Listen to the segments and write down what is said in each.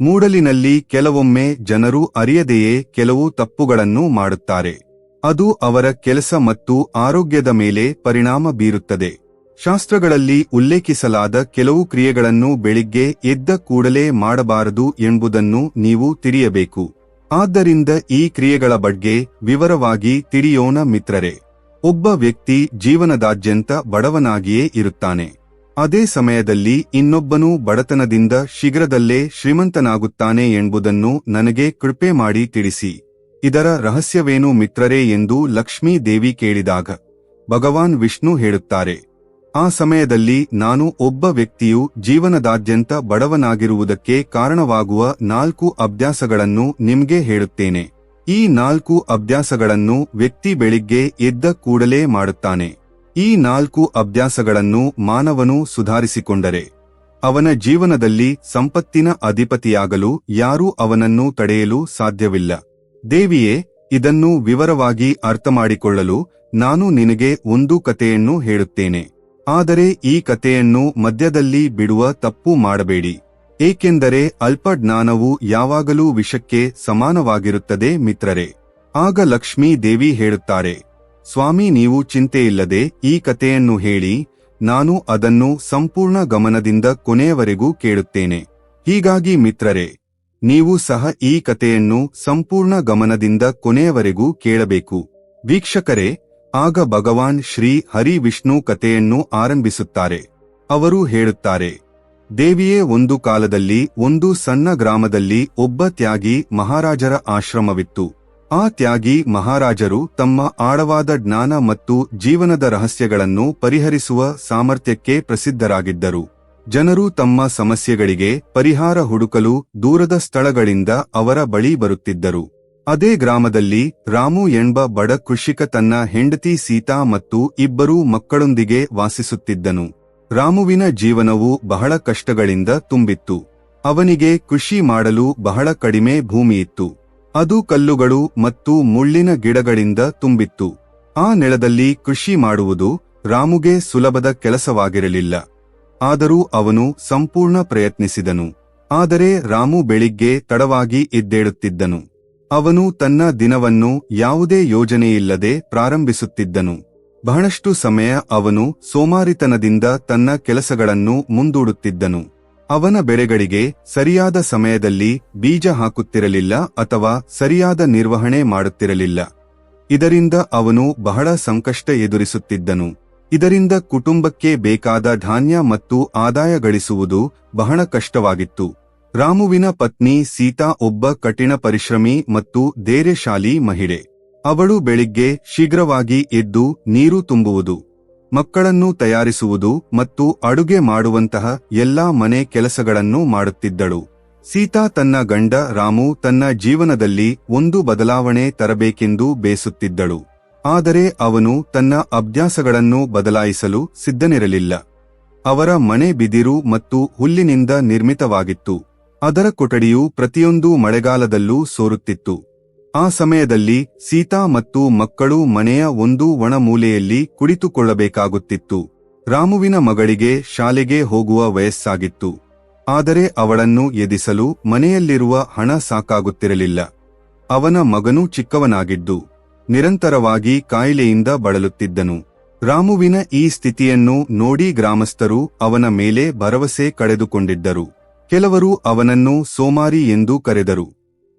ಮೂಡಲಿನಲ್ಲಿ ಕೆಲವೊಮ್ಮೆ ಜನರು ಅರಿಯದೆಯೇ ಕೆಲವು ತಪ್ಪುಗಳನ್ನು ಮಾಡುತ್ತಾರೆ. ಅದು ಅವರ ಕೆಲಸ ಮತ್ತು ಆರೋಗ್ಯದ ಮೇಲೆ ಪರಿಣಾಮ ಬೀರುತ್ತದೆ. ಶಾಸ್ತ್ರಗಳಲ್ಲಿ ಉಲ್ಲೇಖಿಸಲಾದ ಕೆಲವು ಕ್ರಿಯೆಗಳನ್ನು ಬೆಳಿಗ್ಗೆ ಎದ್ದ ಕೂಡಲೇ ಮಾಡಬಾರದು ಎಂಬುದನ್ನು ನೀವು ತಿಳಿಯಬೇಕು. ಆದ್ದರಿಂದ ಈ ಕ್ರಿಯೆಗಳ ಬಗ್ಗೆ ವಿವರವಾಗಿ ತಿಳಿಯೋಣ ಮಿತ್ರರೇ. ಒಬ್ಬ ವ್ಯಕ್ತಿ ಜೀವನದಾದ್ಯಂತ ಬಡವನಾಗಿಯೇ ಇರುತ್ತಾನೆ. ಅದೇ ಸಮಯದಲ್ಲಿ ಇನ್ನೊಬ್ಬನು ಬಡತನದಿಂದ ಶೀಘ್ರದಲ್ಲೇ ಶ್ರೀಮಂತನಾಗುತ್ತಾನೆ ಎಂಬುದನ್ನು ನನಗೆ ಕೃಪೆ ಮಾಡಿ ತಿಳಿಸಿ. ಇದರ ರಹಸ್ಯವೇನು ಮಿತ್ರರೇ ಎಂದು ಲಕ್ಷ್ಮೀ ದೇವಿ ಕೇಳಿದಾಗ ಭಗವಾನ್ ವಿಷ್ಣು ಹೇಳುತ್ತಾರೆ, ಆ ಸಮಯದಲ್ಲಿ ನಾನು ಒಬ್ಬ ವ್ಯಕ್ತಿಯು ಜೀವನದಾದ್ಯಂತ ಬಡವನಾಗಿರುವುದಕ್ಕೆ ಕಾರಣವಾಗುವ 4 ಅಭ್ಯಾಸಗಳನ್ನು ನಿಮ್ಗೆ ಹೇಳುತ್ತೇನೆ. ಈ 4 ಅಭ್ಯಾಸಗಳನ್ನು ವ್ಯಕ್ತಿ ಬೆಳಿಗ್ಗೆ ಎದ್ದ ಕೂಡಲೇ ಮಾಡುತ್ತಾನೆ. ಈ 4 ಅಭ್ಯಾಸಗಳನ್ನು ಮಾನವನು ಸುಧಾರಿಸಿಕೊಂಡರೆ ಅವನ ಜೀವನದಲ್ಲಿ ಸಂಪತ್ತಿನ ಅಧಿಪತಿಯಾಗಲು ಯಾರೂ ಅವನನ್ನು ತಡೆಯಲು ಸಾಧ್ಯವಿಲ್ಲ. ದೇವಿಯೇ, ಇದನ್ನು ವಿವರವಾಗಿ ಅರ್ಥಮಾಡಿಕೊಳ್ಳಲು ನಾನು ನಿನಗೆ ಒಂದು ಕಥೆಯನ್ನು ಹೇಳುತ್ತೇನೆ. ಆದರೆ ಈ ಕಥೆಯನ್ನು ಮಧ್ಯದಲ್ಲಿ ಬಿಡುವ ತಪ್ಪು ಮಾಡಬೇಡಿ, ಏಕೆಂದರೆ ಅಲ್ಪ ಜ್ಞಾನವು ಯಾವಾಗಲೂ ವಿಷಕ್ಕೆ ಸಮಾನವಾಗಿರುತ್ತದೆ ಮಿತ್ರರೇ. ಆಗ ಲಕ್ಷ್ಮೀ ದೇವಿ ಹೇಳುತ್ತಾರೆ, ಸ್ವಾಮಿ, ನೀವು ಚಿಂತೆಯಿಲ್ಲದೆ ಈ ಕಥೆಯನ್ನು ಹೇಳಿ, ನಾನು ಅದನ್ನು ಸಂಪೂರ್ಣ ಗಮನದಿಂದ ಕೊನೆಯವರೆಗೂ ಕೇಳುತ್ತೇನೆ. ಹೀಗಾಗಿ ಮಿತ್ರರೇ, ನೀವು ಸಹ ಈ ಕಥೆಯನ್ನು ಸಂಪೂರ್ಣ ಗಮನದಿಂದ ಕೊನೆಯವರೆಗೂ ಕೇಳಬೇಕು. ವೀಕ್ಷಕರೇ, ಆಗ ಭಗವಾನ್ ಶ್ರೀ ಹರಿ ವಿಷ್ಣು ಕಥೆಯನ್ನು ಆರಂಭಿಸುತ್ತಾರೆ. ಅವರು ಹೇಳುತ್ತಾರೆ, ದೇವಿಯೇ, ಒಂದು ಕಾಲದಲ್ಲಿ ಒಂದು ಸಣ್ಣ ಗ್ರಾಮದಲ್ಲಿ ಒಬ್ಬ ತ್ಯಾಗಿ ಮಹಾರಾಜರ ಆಶ್ರಮವಿತ್ತು. ಆ ತ್ಯಾಗಿ ಮಹಾರಾಜರು ತಮ್ಮ ಆಳವಾದ ಜ್ಞಾನ ಮತ್ತು ಜೀವನದ ರಹಸ್ಯಗಳನ್ನು ಪರಿಹರಿಸುವ ಸಾಮರ್ಥ್ಯಕ್ಕೆ ಪ್ರಸಿದ್ಧರಾಗಿದ್ದರು. ಜನರು ತಮ್ಮ ಸಮಸ್ಯೆಗಳಿಗೆ ಪರಿಹಾರ ಹುಡುಕಲು ದೂರದ ಸ್ಥಳಗಳಿಂದ ಅವರ ಬಳಿ ಬರುತ್ತಿದ್ದರು. ಅದೇ ಗ್ರಾಮದಲ್ಲಿ ರಾಮು ಎಂಬ ಬಡ ಕೃಷಿಕ ತನ್ನ ಹೆಂಡತಿ ಸೀತಾ ಮತ್ತು 2 ಮಕ್ಕಳೊಂದಿಗೆ ವಾಸಿಸುತ್ತಿದ್ದನು. ರಾಮುವಿನ ಜೀವನವು ಬಹಳ ಕಷ್ಟಗಳಿಂದ ತುಂಬಿತ್ತು. ಅವನಿಗೆ ಕೃಷಿ ಮಾಡಲು ಬಹಳ ಕಡಿಮೆ ಭೂಮಿಯಿತ್ತು. ಅದು ಕಲ್ಲುಗಳು ಮತ್ತು ಮುಳ್ಳಿನ ಗಿಡಗಳಿಂದ ತುಂಬಿತ್ತು. ಆ ನೆಲದಲ್ಲಿ ಕೃಷಿ ಮಾಡುವುದು ರಾಮುಗೆ ಸುಲಭದ ಕೆಲಸವಾಗಿರಲಿಲ್ಲ. ಆದರೂ ಅವನು ಸಂಪೂರ್ಣ ಪ್ರಯತ್ನಿಸಿದನು. ಆದರೆ ರಾಮು ಬೆಳಿಗ್ಗೆ ತಡವಾಗಿ ಎದ್ದೇಳುತ್ತಿದ್ದನು. ಅವನು ತನ್ನ ದಿನವನ್ನು ಯಾವುದೇ ಯೋಜನೆಯಿಲ್ಲದೆ ಪ್ರಾರಂಭಿಸುತ್ತಿದ್ದನು. ಬಹಳಷ್ಟು ಸಮಯ ಅವನು ಸೋಮಾರಿತನದಿಂದ ತನ್ನ ಕೆಲಸಗಳನ್ನು ಮುಂದೂಡುತ್ತಿದ್ದನು. ಅವನ ಬೆಳೆಗಳಿಗೆ ಸರಿಯಾದ ಸಮಯದಲ್ಲಿ ಬೀಜ ಹಾಕುತ್ತಿರಲಿಲ್ಲ ಅಥವಾ ಸರಿಯಾದ ನಿರ್ವಹಣೆ ಮಾಡುತ್ತಿರಲಿಲ್ಲ. ಇದರಿಂದ ಅವನು ಬಹಳ ಸಂಕಷ್ಟ ಎದುರಿಸುತ್ತಿದ್ದನು. ಇದರಿಂದ ಕುಟುಂಬಕ್ಕೆ ಬೇಕಾದ ಧಾನ್ಯ ಮತ್ತು ಆದಾಯ ಗಳಿಸುವುದು ಬಹಳ ಕಷ್ಟವಾಗಿತ್ತು. ರಾಮುವಿನ ಪತ್ನಿ ಸೀತಾ ಒಬ್ಬ ಕಠಿಣ ಪರಿಶ್ರಮಿ ಮತ್ತು ಧೈರ್ಯಶಾಲಿ ಮಹಿಳೆ. ಅವಳು ಬೆಳಿಗ್ಗೆ ಶೀಘ್ರವಾಗಿ ಎದ್ದು ನೀರು ತುಂಬುವುದು, ಮಕ್ಕಳನ್ನು ತಯಾರಿಸುವುದು ಮತ್ತು ಅಡುಗೆ ಮಾಡುವಂತಹ ಎಲ್ಲಾ ಮನೆ ಕೆಲಸಗಳನ್ನು ಮಾಡುತ್ತಿದ್ದಳು. ಸೀತಾ ತನ್ನ ಗಂಡ ರಾಮು ತನ್ನ ಜೀವನದಲ್ಲಿ ಒಂದು ಬದಲಾವಣೆ ತರಬೇಕೆಂದು ಬೇಸುತ್ತಿದ್ದಳು. ಆದರೆ ಅವನು ತನ್ನ ಅಭ್ಯಾಸಗಳನ್ನು ಬದಲಾಯಿಸಲು ಸಿದ್ಧನಿರಲಿಲ್ಲ. ಅವರ ಮನೆ ಬಿದಿರು ಮತ್ತು ಹುಲ್ಲಿನಿಂದ ನಿರ್ಮಿತವಾಗಿತ್ತು. ಅದರ ಕೊಠಡಿಯು ಪ್ರತಿಯೊಂದು ಮಳೆಗಾಲದಲ್ಲೂ ಸೋರುತ್ತಿತ್ತು. ಆ ಸಮಯದಲ್ಲಿ ಸೀತಾ ಮತ್ತು ಮಕ್ಕಳು ಮನೆಯ ಒಂದು ಒಣ ಮೂಲೆಯಲ್ಲಿ ಕುಳಿತುಕೊಳ್ಳಬೇಕಾಗುತ್ತಿತ್ತು. ರಾಮುವಿನ ಮಗಳಿಗೆ ಶಾಲೆಗೆ ಹೋಗುವ ವಯಸ್ಸಾಗಿತ್ತು. ಆದರೆ ಅವಳನ್ನು ಎದಿಸಲು ಮನೆಯಲ್ಲಿರುವ ಹಣ ಸಾಕಾಗುತ್ತಿರಲಿಲ್ಲ. ಅವನ ಮಗನೂ ಚಿಕ್ಕವನಾಗಿದ್ದು ನಿರಂತರವಾಗಿ ಕಾಯಿಲೆಯಿಂದ ಬಳಲುತ್ತಿದ್ದನು. ರಾಮುವಿನ ಈ ಸ್ಥಿತಿಯನ್ನು ನೋಡಿ ಗ್ರಾಮಸ್ಥರು ಅವನ ಮೇಲೆ ಭರವಸೆ ಕಳೆದುಕೊಂಡಿದ್ದರು. ಕೆಲವರು ಅವನನ್ನು ಸೋಮಾರಿ ಎಂದು ಕರೆದರು.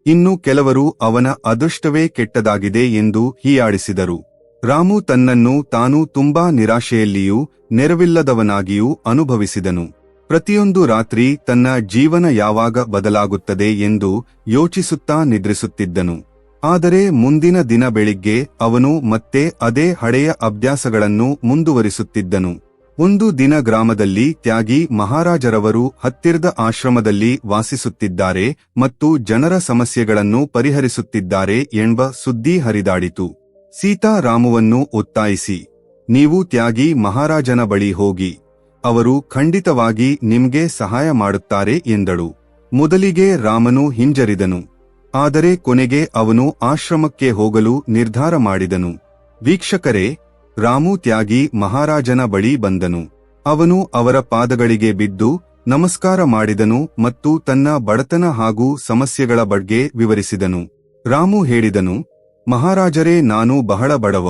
ಇನ್ನು ಕೆಲವರು ಅವನ ಅದೃಷ್ಟವೇ ಕೆಟ್ಟದಾಗಿದೆ ಎಂದು ಹೀಯಾಡಿಸಿದರು. ರಾಮು ತನ್ನನ್ನು ತಾನು ತುಂಬಾ ನಿರಾಶೆಯಲ್ಲಿಯೂ ನೆರವಿಲ್ಲದವನಾಗಿಯೂ ಅನುಭವಿಸಿದನು. ಪ್ರತಿಯೊಂದು ರಾತ್ರಿ ತನ್ನ ಜೀವನ ಯಾವಾಗ ಬದಲಾಗುತ್ತದೆ ಎಂದು ಯೋಚಿಸುತ್ತಾ ನಿದ್ರಿಸುತ್ತಿದ್ದನು. ಆದರೆ ಮುಂದಿನ ದಿನ ಬೆಳಿಗ್ಗೆ ಅವನು ಮತ್ತೆ ಅದೇ ಹಳೆಯ ಅಭ್ಯಾಸಗಳನ್ನು ಮುಂದುವರಿಸುತ್ತಿದ್ದನು. ಒಂದು ದಿನ ಗ್ರಾಮದಲ್ಲಿ ತ್ಯಾಗಿ ಮಹಾರಾಜರವರು ಹತ್ತಿರದ ಆಶ್ರಮದಲ್ಲಿ ವಾಸಿಸುತ್ತಿದ್ದಾರೆ ಮತ್ತು ಜನರ ಸಮಸ್ಯೆಗಳನ್ನು ಪರಿಹರಿಸುತ್ತಿದ್ದಾರೆ ಎಂಬ ಸುದ್ದಿ ಹರಿದಾಡಿತು. ಸೀತಾ ರಾಮುವನ್ನು ಒತ್ತಾಯಿಸಿ, ನೀವು ತ್ಯಾಗಿ ಮಹಾರಾಜನ ಬಳಿ ಹೋಗಿ, ಅವರು ಖಂಡಿತವಾಗಿ ನಿಮ್ಗೆ ಸಹಾಯ ಮಾಡುತ್ತಾರೆ ಎಂದಳು. ಮೊದಲಿಗೆ ರಾಮನು ಹಿಂಜರಿದನು. ಆದರೆ ಕೊನೆಗೆ ಅವನು ಆಶ್ರಮಕ್ಕೆ ಹೋಗಲು ನಿರ್ಧಾರ ಮಾಡಿದನು. ವೀಕ್ಷಕರೇ, ರಾಮು ತ್ಯಾಗಿ ಮಹಾರಾಜನ ಬಳಿ ಬಂದನು. ಅವನು ಅವರ ಪಾದಗಳಿಗೆ ಬಿದ್ದು, ನಮಸ್ಕಾರ ಮಾಡಿದನು ಮತ್ತು ತನ್ನ ಬಡತನ ಹಾಗೂ ಸಮಸ್ಯೆಗಳ ಬಗ್ಗೆ ವಿವರಿಸಿದನು. ರಾಮು ಹೇಳಿದನು, ಮಹಾರಾಜರೇ, ನಾನು ಬಹಳ ಬಡವ.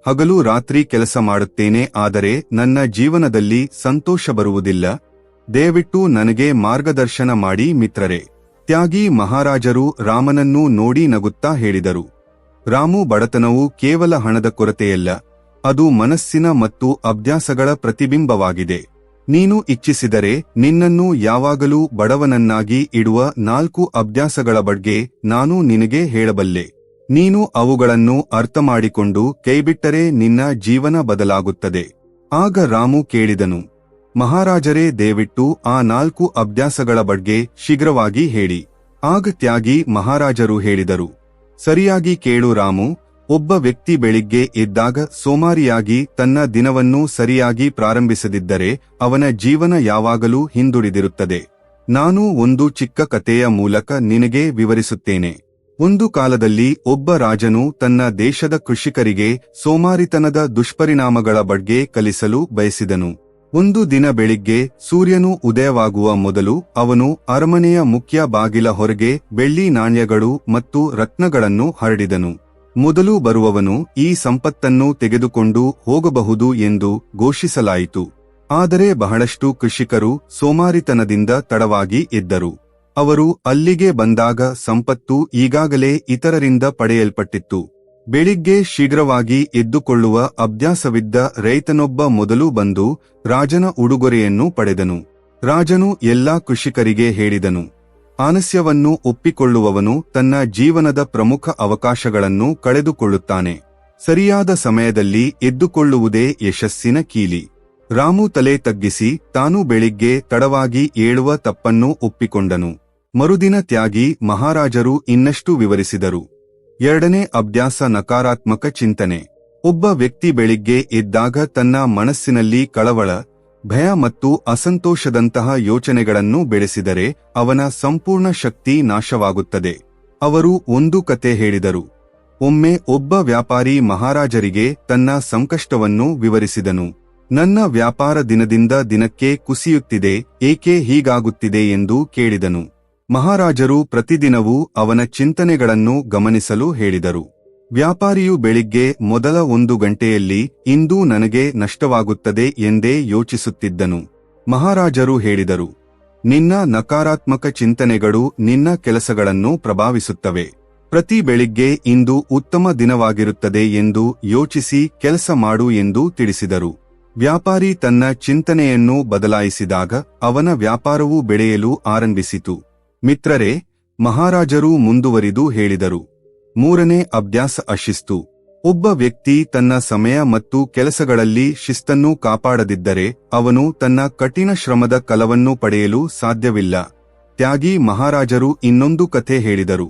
ಹಗಲು ರಾತ್ರಿ ಕೆಲಸ ಮಾಡುತ್ತೇನೆ, ಆದರೆ ನನ್ನ ಜೀವನದಲ್ಲಿ ಸಂತೋಷ ಬರುವುದಿಲ್ಲ. ದಯವಿಟ್ಟು ನನಗೆ ಮಾರ್ಗದರ್ಶನ ಮಾಡಿ ಮಿತ್ರರೇ. ತ್ಯಾಗಿ ಮಹಾರಾಜರು ರಾಮನನ್ನು ನೋಡಿ ನಗುತ್ತಾ ಹೇಳಿದರು, ರಾಮು, ಬಡತನವು ಕೇವಲ ಹಣದ ಕೊರತೆಯಲ್ಲ, ಅದು ಮನಸ್ಸಿನ ಮತ್ತು ಅಭ್ಯಾಸಗಳ ಪ್ರತಿಬಿಂಬವಾಗಿದೆ. ನೀನು ಇಚ್ಛಿಸಿದರೆ ನಿನ್ನನ್ನು ಯಾವಾಗಲೂ ಬಡವನನ್ನಾಗಿ ಇಡುವ 4 ಅಭ್ಯಾಸಗಳ ಬಗ್ಗೆ ನಾನು ನಿನಗೆ ಹೇಳಬಲ್ಲೆ. ನೀನು ಅವುಗಳನ್ನು ಅರ್ಥಮಾಡಿಕೊಂಡು ಕೈಬಿಟ್ಟರೆ ನಿನ್ನ ಜೀವನ ಬದಲಾಗುತ್ತದೆ. ಆಗ ರಾಮು ಕೇಳಿದನು, ಮಹಾರಾಜರೇ, ದಯವಿಟ್ಟು ಆ 4 ಅಭ್ಯಾಸಗಳ ಬಗ್ಗೆ ಶೀಘ್ರವಾಗಿ ಹೇಳಿ. ಆಗ ತ್ಯಾಗಿ ಮಹಾರಾಜರು ಹೇಳಿದರು, ಸರಿಯಾಗಿ ಕೇಳು ರಾಮು. ಒಬ್ಬ ವ್ಯಕ್ತಿ ಬೆಳಿಗ್ಗೆ ಎದ್ದಾಗ ಸೋಮಾರಿಯಾಗಿ ತನ್ನ ದಿನವನ್ನು ಸರಿಯಾಗಿ ಪ್ರಾರಂಭಿಸದಿದ್ದರೆ ಅವನ ಜೀವನ ಯಾವಾಗಲೂ ಹಿಂದುಳಿದಿರುತ್ತದೆ. ನಾನು ಒಂದು ಚಿಕ್ಕ ಕಥೆಯ ಮೂಲಕ ನಿನಗೆ ವಿವರಿಸುತ್ತೇನೆ. ಒಂದು ಕಾಲದಲ್ಲಿ ಒಬ್ಬ ರಾಜನು ತನ್ನ ದೇಶದ ಕೃಷಿಕರಿಗೆ ಸೋಮಾರಿತನದ ದುಷ್ಪರಿಣಾಮಗಳ ಬಗ್ಗೆ ಕಲಿಸಲು ಬಯಸಿದನು. ಒಂದು ದಿನ ಬೆಳಿಗ್ಗೆ ಸೂರ್ಯನು ಉದಯವಾಗುವ ಮೊದಲು ಅವನು ಅರಮನೆಯ ಮುಖ್ಯ ಬಾಗಿಲ ಹೊರಗೆ ಬೆಳ್ಳಿ ನಾಣ್ಯಗಳು ಮತ್ತು ರತ್ನಗಳನ್ನು ಹರಡಿದನು. ಮೊದಲು ಬರುವವನು ಈ ಸಂಪತ್ತನ್ನು ತೆಗೆದುಕೊಂಡು ಹೋಗಬಹುದು ಎಂದು ಘೋಷಿಸಲಾಯಿತು. ಆದರೆ ಬಹಳಷ್ಟು ಕೃಷಿಕರು ಸೋಮಾರಿತನದಿಂದ ತಡವಾಗಿ ಎದ್ದರು. ಅವರು ಅಲ್ಲಿಗೆ ಬಂದಾಗ ಸಂಪತ್ತು ಈಗಾಗಲೇ ಇತರರಿಂದ ಪಡೆಯಲ್ಪಟ್ಟಿತ್ತು. ಬೆಳಿಗ್ಗೆ ಶೀಘ್ರವಾಗಿ ಎದ್ದುಕೊಳ್ಳುವ ಅಭ್ಯಾಸವಿದ್ದ ರೈತನೊಬ್ಬ ಮೊದಲು ಬಂದು ರಾಜನ ಉಡುಗೊರೆಯನ್ನು ಪಡೆದನು. ರಾಜನು ಎಲ್ಲಾ ಕೃಷಿಕರಿಗೆ ಹೇಳಿದನು, ಆಲಸ್ಯವನ್ನು ಒಪ್ಪಿಕೊಳ್ಳುವವನು ತನ್ನ ಜೀವನದ ಪ್ರಮುಖ ಅವಕಾಶಗಳನ್ನು ಕಳೆದುಕೊಳ್ಳುತ್ತಾನೆ. ಸರಿಯಾದ ಸಮಯದಲ್ಲಿ ಎದ್ದುಕೊಳ್ಳುವುದೇ ಯಶಸ್ಸಿನ ಕೀಲಿ. ರಾಮು ತಲೆ ತಗ್ಗಿಸಿ ತಾನು ಬೆಳಿಗ್ಗೆ ತಡವಾಗಿ ಏಳುವ ತಪ್ಪನ್ನು ಒಪ್ಪಿಕೊಂಡನು. ಮರುದಿನ ತ್ಯಾಗಿ ಮಹಾರಾಜರು ಇನ್ನಷ್ಟು ವಿವರಿಸಿದರು. 2ನೇ ಅಭ್ಯಾಸ, ನಕಾರಾತ್ಮಕ ಚಿಂತನೆ. ಒಬ್ಬ ವ್ಯಕ್ತಿ ಬೆಳಿಗ್ಗೆ ಎದ್ದಾಗ ತನ್ನ ಮನಸ್ಸಿನಲ್ಲಿ ಕಳವಳ, ಭಯ ಮತ್ತು ಅಸಂತೋಷದಂತಹ ಯೋಚನೆಗಳನ್ನು ಬೆಳೆಸಿದರೆ ಅವನ ಸಂಪೂರ್ಣ ಶಕ್ತಿ ನಾಶವಾಗುತ್ತದೆ. ಅವರು ಒಂದು ಕತೆ ಹೇಳಿದರು. ಒಮ್ಮೆ ಒಬ್ಬ ವ್ಯಾಪಾರಿ ಮಹಾರಾಜರಿಗೆ ತನ್ನ ಸಂಕಷ್ಟವನ್ನು ವಿವರಿಸಿದನು. ನನ್ನ ವ್ಯಾಪಾರ ದಿನದಿಂದ ದಿನಕ್ಕೆ ಕುಸಿಯುತ್ತಿದೆ, ಏಕೆ ಹೀಗಾಗುತ್ತಿದೆ ಎಂದು ಕೇಳಿದನು. ಮಹಾರಾಜರು ಪ್ರತಿದಿನವೂ ಅವನ ಚಿಂತನೆಗಳನ್ನು ಗಮನಿಸಲು ಹೇಳಿದರು. ವ್ಯಾಪಾರಿಯು ಬೆಳಿಗ್ಗೆ ಮೊದಲ 1 ಗಂಟೆಯಲ್ಲಿ ಇಂದು ನನಗೆ ನಷ್ಟವಾಗುತ್ತದೆ ಎಂದೇ ಯೋಚಿಸುತ್ತಿದ್ದನು. ಮಹಾರಾಜರು ಹೇಳಿದರು, ನಿನ್ನ ನಕಾರಾತ್ಮಕ ಚಿಂತನೆಗಳು ನಿನ್ನ ಕೆಲಸಗಳನ್ನು ಪ್ರಭಾವಿಸುತ್ತವೆ. ಪ್ರತಿ ಬೆಳಿಗ್ಗೆ ಇಂದು ಉತ್ತಮ ದಿನವಾಗಿರುತ್ತದೆ ಎಂದು ಯೋಚಿಸಿ ಕೆಲಸ ಮಾಡು ಎಂದು ತಿಳಿಸಿದರು. ವ್ಯಾಪಾರಿ ತನ್ನ ಚಿಂತನೆಯನ್ನು ಬದಲಾಯಿಸಿದಾಗ ಅವನ ವ್ಯಾಪಾರವು ಬೆಳೆಯಲು ಆರಂಭಿಸಿತು. ಮಿತ್ರರೇ, ಮಹಾರಾಜರು ಮುಂದುವರಿದು ಹೇಳಿದರು, 3ನೇ ಅಭ್ಯಾಸ, ಅಶಿಸ್ತು. ಒಬ್ಬ ವ್ಯಕ್ತಿ ತನ್ನ ಸಮಯ ಮತ್ತು ಕೆಲಸಗಳಲ್ಲಿ ಶಿಸ್ತನ್ನು ಕಾಪಾಡದಿದ್ದರೆ ಅವನು ತನ್ನ ಕಠಿಣ ಶ್ರಮದ ಫಲವನ್ನು ಪಡೆಯಲು ಸಾಧ್ಯವಿಲ್ಲ. ತ್ಯಾಗಿ ಮಹಾರಾಜರು ಇನ್ನೊಂದು ಕಥೆ ಹೇಳಿದರು.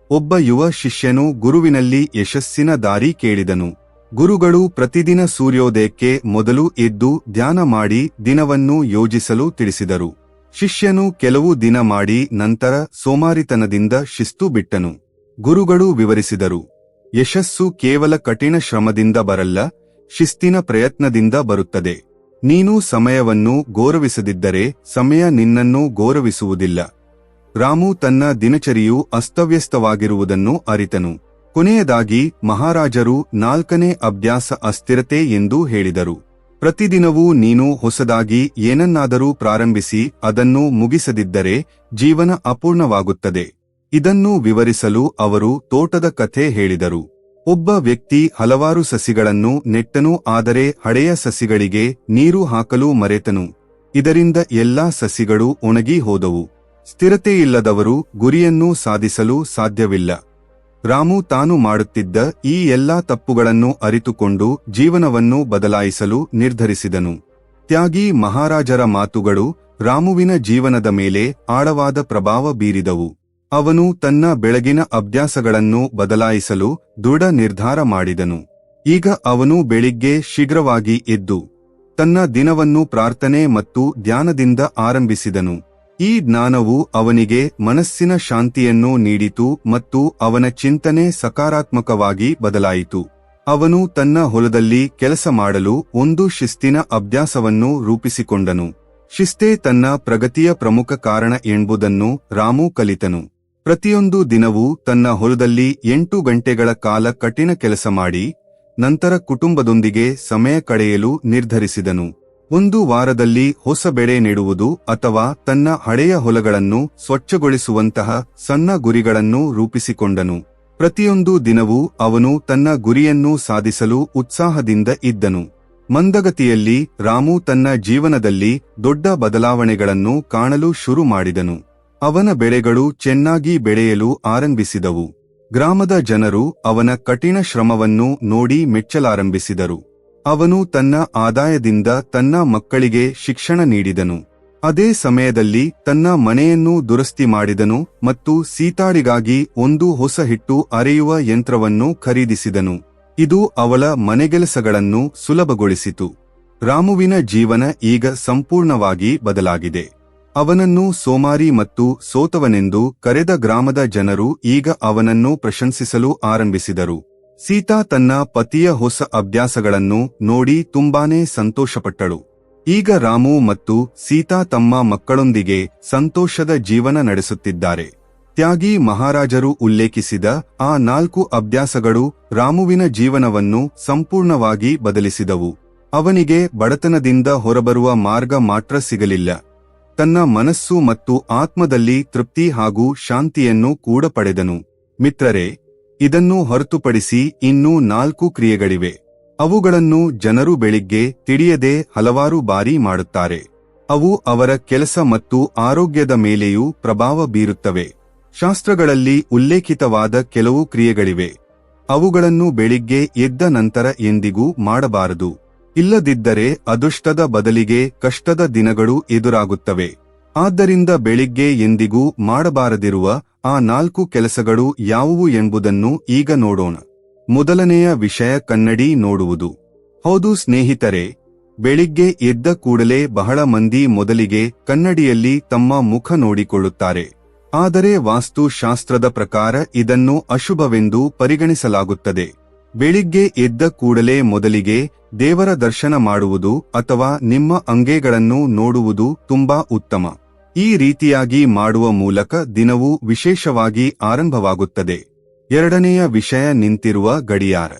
ಒಬ್ಬ ಯುವ ಶಿಷ್ಯನು ಗುರುವಿನಲ್ಲಿ ಯಶಸ್ಸಿನ ದಾರಿ ಕೇಳಿದನು. ಗುರುಗಳು ಪ್ರತಿದಿನ ಸೂರ್ಯೋದಯಕ್ಕೆ ಮೊದಲು ಎದ್ದು ಧ್ಯಾನ ಮಾಡಿ ದಿನವನ್ನು ಯೋಜಿಸಲು ತಿಳಿಸಿದರು. ಶಿಷ್ಯನು ಕೆಲವು ದಿನ ಮಾಡಿ ನಂತರ ಸೋಮಾರಿತನದಿಂದ ಶಿಸ್ತು ಬಿಟ್ಟನು. ಗುರುಗಳು ವಿವರಿಸಿದರು, ಯಶಸ್ಸು ಕೇವಲ ಕಠಿಣ ಶ್ರಮದಿಂದ ಬರಲ್ಲ, ಶಿಸ್ತಿನ ಪ್ರಯತ್ನದಿಂದ ಬರುತ್ತದೆ. ನೀನು ಸಮಯವನ್ನು ಗೌರವಿಸದಿದ್ದರೆ ಸಮಯ ನಿನ್ನನ್ನು ಗೌರವಿಸುವುದಿಲ್ಲ. ರಾಮು ತನ್ನ ದಿನಚರಿಯು ಅಸ್ತವ್ಯಸ್ತವಾಗಿರುವುದನ್ನು ಅರಿತನು. ಕೊನೆಯದಾಗಿ ಮಹಾರಾಜರು 4ನೇ ಅಭ್ಯಾಸ, ಅಸ್ಥಿರತೆ ಎಂದು ಹೇಳಿದರು. ಪ್ರತಿದಿನವೂ ನೀನು ಹೊಸದಾಗಿ ಏನನ್ನಾದರೂ ಪ್ರಾರಂಭಿಸಿ ಅದನ್ನು ಮುಗಿಸದಿದ್ದರೆ ಜೀವನ ಅಪೂರ್ಣವಾಗುತ್ತದೆ. ಇದನ್ನು ವಿವರಿಸಲು ಅವರು ತೋಟದ ಕಥೆ ಹೇಳಿದರು. ಒಬ್ಬ ವ್ಯಕ್ತಿ ಹಲವಾರು ಸಸಿಗಳನ್ನು ನೆಟ್ಟನು, ಆದರೆ ಹಳೆಯ ಸಸಿಗಳಿಗೆ ನೀರು ಹಾಕಲು ಮರೆತನು. ಇದರಿಂದ ಎಲ್ಲಾ ಸಸಿಗಳು ಒಣಗಿ ಹೋದವು. ಸ್ಥಿರತೆಯಿಲ್ಲದವರು ಗುರಿಯನ್ನು ಸಾಧಿಸಲು ಸಾಧ್ಯವಿಲ್ಲ. ರಾಮು ತಾನು ಮಾಡುತ್ತಿದ್ದ ಈ ಎಲ್ಲಾ ತಪ್ಪುಗಳನ್ನು ಅರಿತುಕೊಂಡು ಜೀವನವನ್ನು ಬದಲಾಯಿಸಲು ನಿರ್ಧರಿಸಿದನು. ತ್ಯಾಗಿ ಮಹಾರಾಜರ ಮಾತುಗಳು ರಾಮುವಿನ ಜೀವನದ ಮೇಲೆ ಆಳವಾದ ಪ್ರಭಾವ ಬೀರಿದವು. ಅವನು ತನ್ನ ಬೆಳಗಿನ ಅಭ್ಯಾಸಗಳನ್ನು ಬದಲಾಯಿಸಲು ದೃಢ ನಿರ್ಧಾರ ಮಾಡಿದನು. ಈಗ ಅವನು ಬೆಳಿಗ್ಗೆ ಶೀಘ್ರವಾಗಿ ಎದ್ದು ತನ್ನ ದಿನವನ್ನು ಪ್ರಾರ್ಥನೆ ಮತ್ತು ಧ್ಯಾನದಿಂದ ಆರಂಭಿಸಿದನು. ಈ ಜ್ಞಾನವು ಅವನಿಗೆ ಮನಸ್ಸಿನ ಶಾಂತಿಯನ್ನು ನೀಡಿತು ಮತ್ತು ಅವನ ಚಿಂತನೆ ಸಕಾರಾತ್ಮಕವಾಗಿ ಬದಲಾಯಿತು. ಅವನು ತನ್ನ ಹೊಲದಲ್ಲಿ ಕೆಲಸ ಮಾಡಲು ಒಂದು ಶಿಸ್ತಿನ ಅಭ್ಯಾಸವನ್ನು ರೂಪಿಸಿಕೊಂಡನು. ಶಿಸ್ತೇ ತನ್ನ ಪ್ರಗತಿಯ ಪ್ರಮುಖ ಕಾರಣ ಎಂಬುದನ್ನು ರಾಮು ಕಲಿತನು. ಪ್ರತಿಯೊಂದು ದಿನವೂ ತನ್ನ ಹೊಲದಲ್ಲಿ 8 ಗಂಟೆಗಳ ಕಾಲ ಕಠಿಣ ಕೆಲಸ ಮಾಡಿ ನಂತರ ಕುಟುಂಬದೊಂದಿಗೆ ಸಮಯ ಕಳೆಯಲು ನಿರ್ಧರಿಸಿದನು. ಒಂದು ವಾರದಲ್ಲಿ ಹೊಸ ಬೆಳೆ ನೆಡುವುದು ಅಥವಾ ತನ್ನ ಹಳೆಯ ಹೊಲಗಳನ್ನು ಸ್ವಚ್ಛಗೊಳಿಸುವಂತಹ ಸಣ್ಣ ಗುರಿಗಳನ್ನು ರೂಪಿಸಿಕೊಂಡನು. ಪ್ರತಿಯೊಂದು ದಿನವೂ ಅವನು ತನ್ನ ಗುರಿಯನ್ನು ಸಾಧಿಸಲು ಉತ್ಸಾಹದಿಂದ ಇದ್ದನು. ಮಂದಗತಿಯಲ್ಲಿ ರಾಮು ತನ್ನ ಜೀವನದಲ್ಲಿ ದೊಡ್ಡ ಬದಲಾವಣೆಗಳನ್ನು ಕಾಣಲು ಶುರು ಮಾಡಿದನು. ಅವನ ಬೆಳೆಗಳು ಚೆನ್ನಾಗಿ ಬೆಳೆಯಲು ಆರಂಭಿಸಿದವು. ಗ್ರಾಮದ ಜನರು ಅವನ ಕಠಿಣ ಶ್ರಮವನ್ನು ನೋಡಿ ಮೆಚ್ಚಲಾರಂಭಿಸಿದರು. ಅವನು ತನ್ನ ಆದಾಯದಿಂದ ತನ್ನ ಮಕ್ಕಳಿಗೆ ಶಿಕ್ಷಣ ನೀಡಿದನು. ಅದೇ ಸಮಯದಲ್ಲಿ ತನ್ನ ಮನೆಯನ್ನು ದುರಸ್ತಿ ಮಾಡಿದನು ಮತ್ತು ಸೀತಾಳಿಗಾಗಿ ಒಂದು ಹೊಸ ಹಿಟ್ಟು ಅರೆಯುವ ಯಂತ್ರವನ್ನು ಖರೀದಿಸಿದನು. ಇದು ಅವಳ ಮನೆಗೆಲಸಗಳನ್ನು ಸುಲಭಗೊಳಿಸಿತು. ರಾಮುವಿನ ಜೀವನ ಈಗ ಸಂಪೂರ್ಣವಾಗಿ ಬದಲಾಗಿದೆ. ಅವನನ್ನು ಸೋಮಾರಿ ಮತ್ತು ಸೋತವನೆಂದು ಕರೆದ ಗ್ರಾಮದ ಜನರು ಈಗ ಅವನನ್ನು ಪ್ರಶಂಸಿಸಲು ಆರಂಭಿಸಿದರು. ಸೀತಾ ತನ್ನ ಪತಿಯ ಹೊಸ ಅಭ್ಯಾಸಗಳನ್ನು ನೋಡಿ ತುಂಬಾನೇ ಸಂತೋಷಪಟ್ಟಳು. ಈಗ ರಾಮು ಮತ್ತು ಸೀತಾ ತಮ್ಮ ಮಕ್ಕಳೊಂದಿಗೆ ಸಂತೋಷದ ಜೀವನ ನಡೆಸುತ್ತಿದ್ದಾರೆ. ತ್ಯಾಗಿ ಮಹಾರಾಜರು ಉಲ್ಲೇಖಿಸಿದ ಆ 4 ಅಭ್ಯಾಸಗಳು ರಾಮುವಿನ ಜೀವನವನ್ನು ಸಂಪೂರ್ಣವಾಗಿ ಬದಲಿಸಿದವು. ಅವನಿಗೆ ಬಡತನದಿಂದ ಹೊರಬರುವ ಮಾರ್ಗ ಮಾತ್ರ ಸಿಗಲಿಲ್ಲ, ತನ್ನ ಮನಸ್ಸು ಮತ್ತು ಆತ್ಮದಲ್ಲಿ ತೃಪ್ತಿ ಹಾಗೂ ಶಾಂತಿಯನ್ನು ಕೂಡ ಪಡೆದನು. ಮಿತ್ರರೇ, ಇದನ್ನು ಹೊರತುಪಡಿಸಿ ಇನ್ನೂ 4 ಕ್ರಿಯೆಗಳಿವೆ. ಅವುಗಳನ್ನು ಜನರು ಬೆಳಿಗ್ಗೆ ತಿಳಿಯದೆ ಹಲವಾರು ಬಾರಿ ಮಾಡುತ್ತಾರೆ. ಅವು ಅವರ ಕೆಲಸ ಮತ್ತು ಆರೋಗ್ಯದ ಮೇಲೆಯೂ ಪ್ರಭಾವ ಬೀರುತ್ತವೆ. ಶಾಸ್ತ್ರಗಳಲ್ಲಿ ಉಲ್ಲೇಖಿತವಾದ ಕೆಲವು ಕ್ರಿಯೆಗಳಿವೆ. ಅವುಗಳನ್ನು ಬೆಳಿಗ್ಗೆ ಎದ್ದ ನಂತರ ಎಂದಿಗೂ ಮಾಡಬಾರದು. ಇಲ್ಲದಿದ್ದರೆ ಅದೃಷ್ಟದ ಬದಲಿಗೆ ಕಷ್ಟದ ದಿನಗಳು ಎದುರಾಗುತ್ತವೆ. ಆದ್ದರಿಂದ ಬೆಳಿಗ್ಗೆ ಎಂದಿಗೂ ಮಾಡಬಾರದಿರುವ ಆ 4 ಕೆಲಸಗಳು ಯಾವುವು ಎಂಬುದನ್ನು ಈಗ ನೋಡೋಣ. ಮೊದಲನೆಯ ವಿಷಯ ಕನ್ನಡಿ ನೋಡುವುದು. ಹೌದು ಸ್ನೇಹಿತರೆ, ಬೆಳಿಗ್ಗೆ ಎದ್ದ ಕೂಡಲೇ ಬಹಳ ಮಂದಿ ಮೊದಲಿಗೆ ಕನ್ನಡಿಯಲ್ಲಿ ತಮ್ಮ ಮುಖ ನೋಡಿಕೊಳ್ಳುತ್ತಾರೆ. ಆದರೆ ವಾಸ್ತುಶಾಸ್ತ್ರದ ಪ್ರಕಾರ ಇದನ್ನು ಅಶುಭವೆಂದು ಪರಿಗಣಿಸಲಾಗುತ್ತದೆ. ಬೆಳಿಗ್ಗೆ ಎದ್ದ ಕೂಡಲೇ ಮೊದಲಿಗೆ ದೇವರ ದರ್ಶನ ಮಾಡುವುದು ಅಥವಾ ನಿಮ್ಮ ಅಂಗೈಗಳನ್ನು ನೋಡುವುದು ತುಂಬಾ ಉತ್ತಮ. ಈ ರೀತಿಯಾಗಿ ಮಾಡುವ ಮೂಲಕ ದಿನವು ವಿಶೇಷವಾಗಿ ಆರಂಭವಾಗುತ್ತದೆ. ಎರಡನೆಯ ವಿಷಯ ನಿಂತಿರುವ ಗಡಿಯಾರ.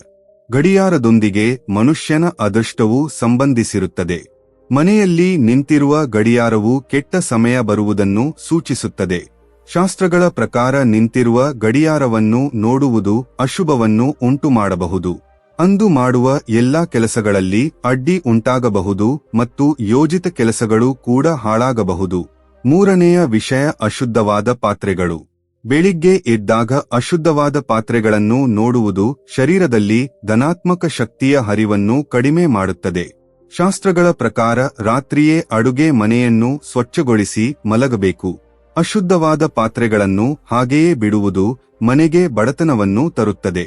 ಗಡಿಯಾರದೊಂದಿಗೆ ಮನುಷ್ಯನ ಅದೃಷ್ಟವು ಸಂಬಂಧಿಸಿರುತ್ತದೆ. ಮನೆಯಲ್ಲಿ ನಿಂತಿರುವ ಗಡಿಯಾರವು ಕೆಟ್ಟ ಸಮಯ ಬರುವುದನ್ನು ಸೂಚಿಸುತ್ತದೆ. ಶಾಸ್ತ್ರಗಳ ಪ್ರಕಾರ ನಿಂತಿರುವ ಗಡಿಯಾರವನ್ನು ನೋಡುವುದು ಅಶುಭವನ್ನು ಉಂಟುಮಾಡಬಹುದು. ಅಂದು ಮಾಡುವ ಎಲ್ಲಾ ಕೆಲಸಗಳಲ್ಲಿ ಅಡ್ಡಿ ಉಂಟಾಗಬಹುದು ಮತ್ತು ಯೋಜಿತ ಕೆಲಸಗಳು ಕೂಡ ಹಾಳಾಗಬಹುದು. ಮೂರನೆಯ ವಿಷಯ ಅಶುದ್ಧವಾದ ಪಾತ್ರೆಗಳು. ಬೆಳಿಗ್ಗೆ ಎದ್ದಾಗ ಅಶುದ್ಧವಾದ ಪಾತ್ರೆಗಳನ್ನು ನೋಡುವುದು ಶರೀರದಲ್ಲಿ ಧನಾತ್ಮಕ ಶಕ್ತಿಯ ಹರಿವನ್ನು ಕಡಿಮೆ ಮಾಡುತ್ತದೆ. ಶಾಸ್ತ್ರಗಳ ಪ್ರಕಾರ ರಾತ್ರಿಯೇ ಅಡುಗೆ ಮನೆಯನ್ನು ಸ್ವಚ್ಛಗೊಳಿಸಿ ಮಲಗಬೇಕು. ಅಶುದ್ಧವಾದ ಪಾತ್ರೆಗಳನ್ನು ಹಾಗೆಯೇ ಬಿಡುವುದು ಮನೆಗೆ ಬಡತನವನ್ನು ತರುತ್ತದೆ.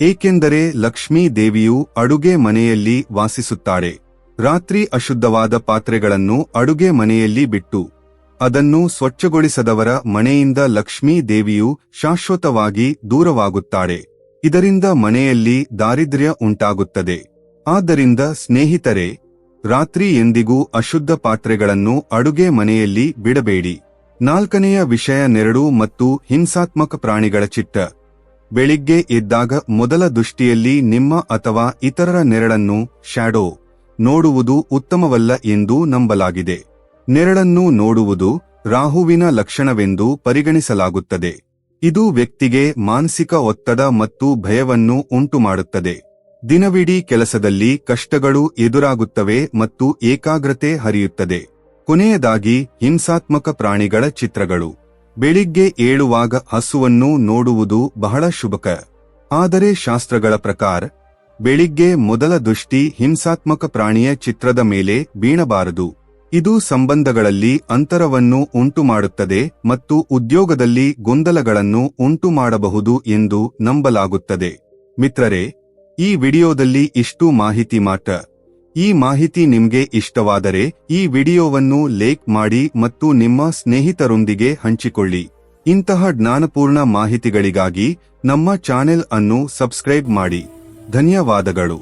ಏಕೆಂದರೆ ಲಕ್ಷ್ಮೀ ದೇವಿಯು ಅಡುಗೆ ಮನೆಯಲ್ಲಿ ವಾಸಿಸುತ್ತಾಳೆ. ರಾತ್ರಿ ಅಶುದ್ಧವಾದ ಪಾತ್ರೆಗಳನ್ನು ಅಡುಗೆ ಮನೆಯಲ್ಲಿ ಬಿಟ್ಟು ಅದನ್ನು ಸ್ವಚ್ಛಗೊಳಿಸದವರ ಮನೆಯಿಂದ ಲಕ್ಷ್ಮೀ ದೇವಿಯು ಶಾಶ್ವತವಾಗಿ ದೂರವಾಗುತ್ತಾಳೆ. ಇದರಿಂದ ಮನೆಯಲ್ಲಿ ದಾರಿದ್ರ್ಯ ಉಂಟಾಗುತ್ತದೆ. ಆದ್ದರಿಂದ ಸ್ನೇಹಿತರೆ, ರಾತ್ರಿ ಎಂದಿಗೂ ಅಶುದ್ಧ ಪಾತ್ರೆಗಳನ್ನು ಅಡುಗೆ ಮನೆಯಲ್ಲಿ ಬಿಡಬೇಡಿ. ನಾಲ್ಕನೆಯ ವಿಷಯ ನೆರಳು ಮತ್ತು ಹಿಂಸಾತ್ಮಕ ಪ್ರಾಣಿಗಳ ಚಿಟ್ಟ. ಬೆಳಿಗ್ಗೆ ಎದ್ದಾಗ ಮೊದಲ ದೃಷ್ಟಿಯಲ್ಲಿ ನಿಮ್ಮ ಅಥವಾ ಇತರರ ನೆರಳನ್ನು ಶ್ಯಾಡೋ ನೋಡುವುದು ಉತ್ತಮವಲ್ಲ ಎಂದು ನಂಬಲಾಗಿದೆ. ನೆರಳನ್ನು ನೋಡುವುದು ರಾಹುವಿನ ಲಕ್ಷಣವೆಂದು ಪರಿಗಣಿಸಲಾಗುತ್ತದೆ. ಇದು ವ್ಯಕ್ತಿಗೆ ಮಾನಸಿಕ ಒತ್ತಡ ಮತ್ತು ಭಯವನ್ನು ಉಂಟುಮಾಡುತ್ತದೆ. ದಿನವಿಡೀ ಕೆಲಸದಲ್ಲಿ ಕಷ್ಟಗಳು ಎದುರಾಗುತ್ತವೆ ಮತ್ತು ಏಕಾಗ್ರತೆ ಹರಿಯುತ್ತದೆ. ಕೊನೆಯದಾಗಿ ಹಿಂಸಾತ್ಮಕ ಪ್ರಾಣಿಗಳ ಚಿತ್ರಗಳು. ಬೆಳಿಗ್ಗೆ ಏಳುವಾಗ ಹಸುವನ್ನು ನೋಡುವುದು ಬಹಳ ಶುಭಕರ. ಆದರೆ ಶಾಸ್ತ್ರಗಳ ಪ್ರಕಾರ ಬೆಳಿಗ್ಗೆ ಮೊದಲ ದೃಷ್ಟಿ ಹಿಂಸಾತ್ಮಕ ಪ್ರಾಣಿಯ ಚಿತ್ರದ ಮೇಲೆ ಬೀಳಬಾರದು. ಇದು ಸಂಬಂಧಗಳಲ್ಲಿ ಅಂತರವನ್ನು ಉಂಟುಮಾಡುತ್ತದೆ ಮತ್ತು ಉದ್ಯೋಗದಲ್ಲಿ ಗೊಂದಲಗಳನ್ನು ಉಂಟುಮಾಡಬಹುದು ಎಂದು ನಂಬಲಾಗುತ್ತದೆ. ಮಿತ್ರರೇ, ಈ ವಿಡಿಯೋದಲ್ಲಿ ಇಷ್ಟು ಮಾಹಿತಿ ಮಾತ್ರ. ಈ ಮಾಹಿತಿ ನಿಮಗೆ ಇಷ್ಟವಾದರೆ ಈ ವಿಡಿಯೋವನ್ನು ಲೈಕ್ ಮಾಡಿ ಮತ್ತು ನಿಮ್ಮ ಸ್ನೇಹಿತರೊಂದಿಗೆ ಹಂಚಿಕೊಳ್ಳಿ. ಇಂತಹ ಜ್ಞಾನಪೂರ್ಣ ಮಾಹಿತಿಗಳಿಗಾಗಿ ನಮ್ಮ ಚಾನೆಲ್ ಅನ್ನು ಸಬ್ಸ್ಕ್ರೈಬ್ ಮಾಡಿ. ಧನ್ಯವಾದಗಳು.